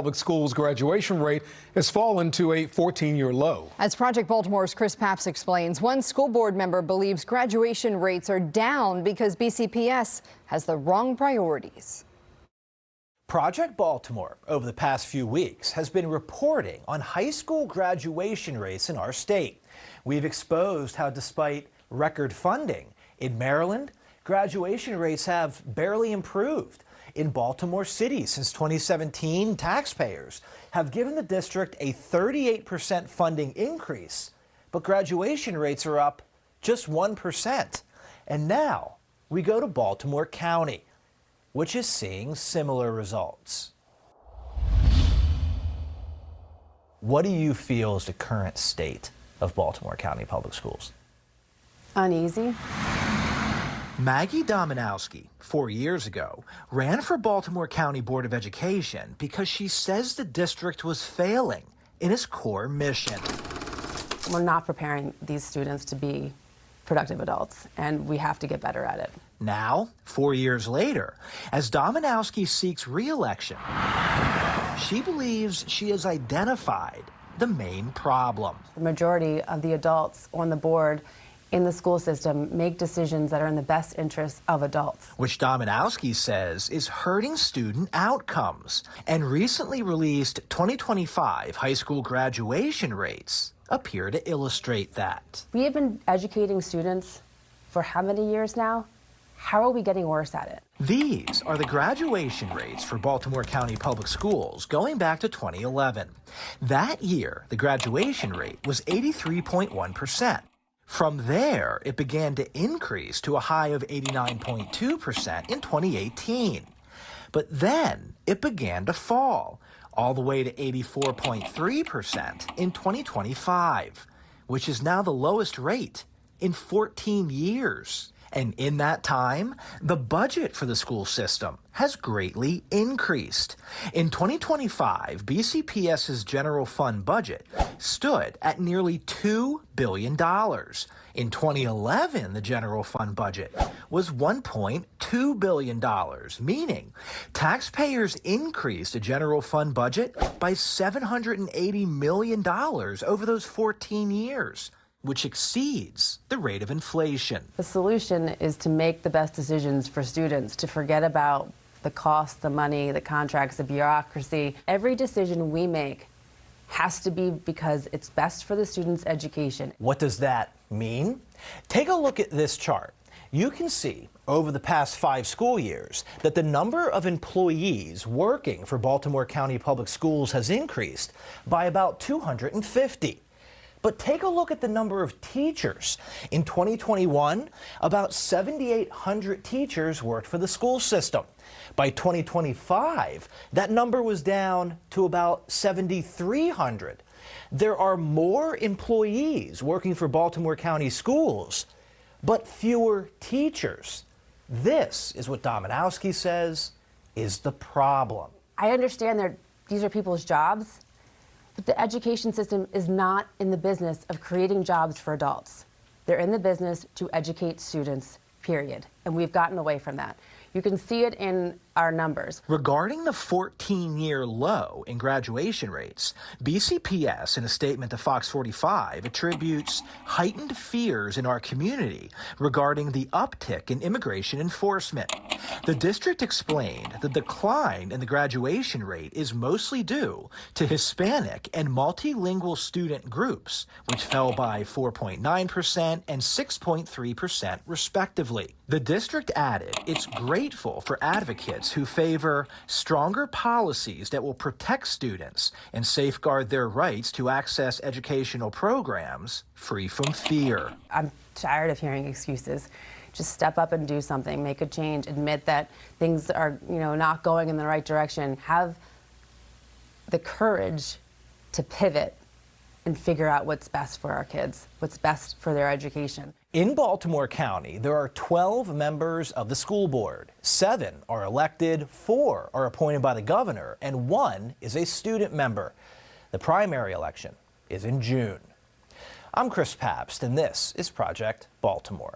Public schools graduation rate has fallen to a 14-year low. As Project Baltimore's Chris Papps explains, one school board member believes graduation rates are down because BCPS has the wrong priorities. Project Baltimore, over the past few weeks, has been reporting on high school graduation rates in our state. We've exposed how, despite record funding in Maryland, graduation rates have barely improved. In Baltimore City since 2017, taxpayers have given the district a 38% funding increase, but graduation rates are up just 1%. And now we go to Baltimore County, which is seeing similar results. What do you feel is the current state of Baltimore County Public Schools? Uneasy. Maggie Dominowski, 4 years ago, ran for Baltimore County Board of Education because she says the district was failing in its core mission. We're not preparing these students to be productive adults, and we have to get better at it. Now, 4 years later, as Dominowski seeks re-election, she believes she has identified the main problem. The majority of the adults on the board in the school system make decisions that are in the best interests of adults. Which Dominowski says is hurting student outcomes. And recently released 2025 high school graduation rates appear to illustrate that. We have been educating students for how many years now? How are we getting worse at it? These are the graduation rates for Baltimore County Public Schools going back to 2011. That year, the graduation rate was 83.1%. From there, it began to increase to a high of 89.2% in 2018. But then it began to fall, all the way to 84.3% in 2025, which is now the lowest rate in 14 years. And in that time, the budget for the school system has greatly increased. In 2025, BCPS's general fund budget stood at nearly $2 billion. In 2011, the general fund budget was $1.2 billion, meaning taxpayers increased the general fund budget by $780 million over those 14 years. Which exceeds the rate of inflation. The solution is to make the best decisions for students, to forget about the cost, the money, the contracts, the bureaucracy. Every decision we make has to be because it's best for the student's education. What does that mean? Take a look at this chart. You can see over the past 5 school years that the number of employees working for Baltimore County Public Schools has increased by about 250. But take a look at the number of teachers. In 2021, about 7,800 teachers worked for the school system. By 2025, that number was down to about 7,300. There are more employees working for Baltimore County schools, but fewer teachers. This is what Dominowski says is the problem. I understand that these are people's jobs, but the education system is not in the business of creating jobs for adults. They're in the business to educate students, period. And we've gotten away from that. You can see it in our numbers. Regarding the 14-year low in graduation rates, BCPS, in a statement to Fox 45, attributes heightened fears in our community regarding the uptick in immigration enforcement. The district explained the decline in the graduation rate is mostly due to Hispanic and multilingual student groups, which fell by 4.9% and 6.3% respectively. The district added it's grateful for advocates who favor stronger policies that will protect students and safeguard their rights to access educational programs free from fear. I'm tired of hearing excuses. Just step up and do something, make a change, admit that things are, not going in the right direction. Have the courage to pivot and figure out what's best for our kids, what's best for their education. In Baltimore County, there are 12 members of the school board. 7 are elected, 4 are appointed by the governor, and 1 is a student member. The primary election is in June. I'm Chris Papps, and this is Project Baltimore.